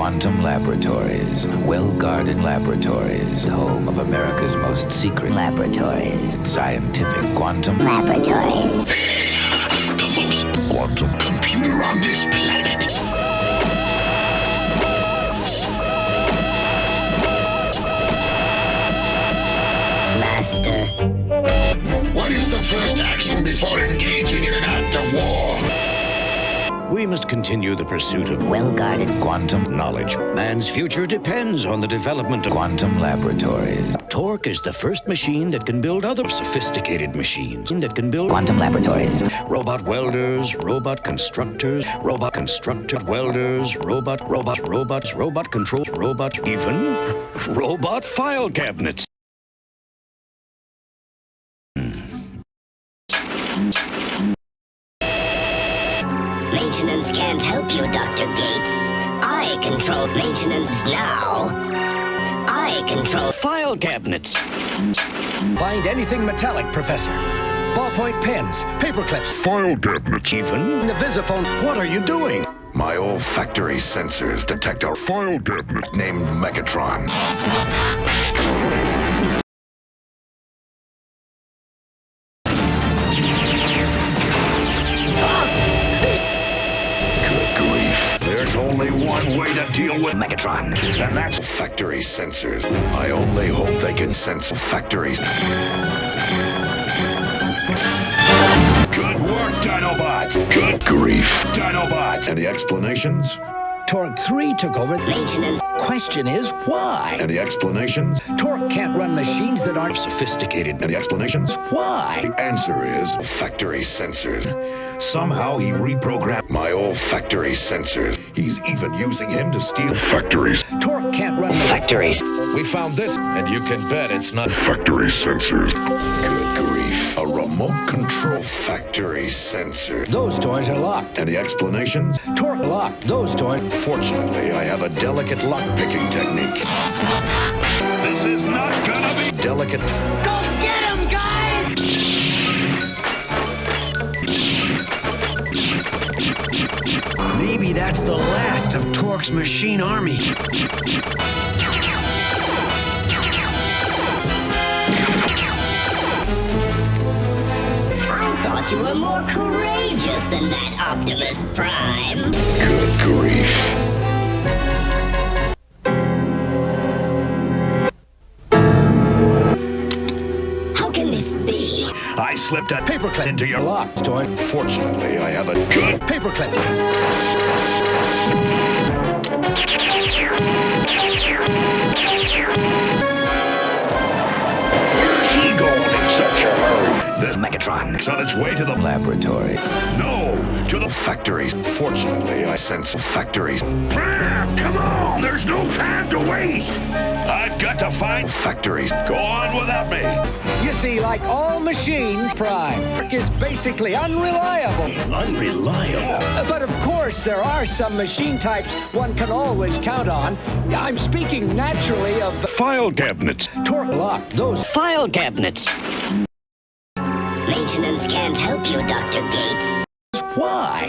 Quantum Laboratories, well-guarded laboratories, home of America's most secret laboratories, scientific quantum Laboratories. The most quantum computer on this planet. Master. What is the first action before engaging in an act of war? We must continue the pursuit of Well-guarded quantum knowledge. Man's future depends on the development of quantum laboratories. Torque is the first machine that can build other sophisticated machines that can build Quantum Laboratories. robot welders, robot constructors, robot constructor welders, robot controls, robot, even robot file cabinets. Maintenance can't help you, Dr. Gates. I control maintenance now. I control File cabinets. Find anything metallic, Professor. Ballpoint pens, paper clips, File cabinets. Even the visiphone. what are you doing? My olfactory sensors detect a file cabinet named Megatron. Good grief. There's only one way to deal with Megatron. and that's factory sensors. I only hope they can sense factories. Good work, Dinobots! Good grief, Dinobots! And the explanations? Torque 3 took over. Maintenance. Question is, why? And the explanations? Torque can't run machines that aren't. Sophisticated. And the explanations? Why? The answer is factory sensors. Somehow he reprogrammed my olfactory sensors. He's even using him to steal factories. Torque can't run. Factories. We found this, and you can bet it's not. Factory sensors. Good grief. A remote control factory sensor. Those doors are locked. And the explanations? Torque locked those doors. Fortunately, I have a delicate lock-picking technique. This is not gonna be delicate. Go get him, guys! Maybe that's the last of Torque's machine army. I thought you were more courageous than that, Optimus Prime. Good grief. How can this be? I slipped a Paperclip into your lock. locked door. Fortunately, I have a good. Paperclip. Where's he going in such a hurry? This Megatron. is on its way to the Laboratory. No, to the factories. Fortunately, I sense factories. Prime, come on! There's no time to waste! I've got to find factories. Go on without me. You see, like all machines, Prime is basically unreliable. Unreliable. But of course, there are some machine types one can always count on. I'm speaking naturally of the File cabinets. Torque locked those. File cabinets. Maintenance can't help you, Dr. Gates. Why?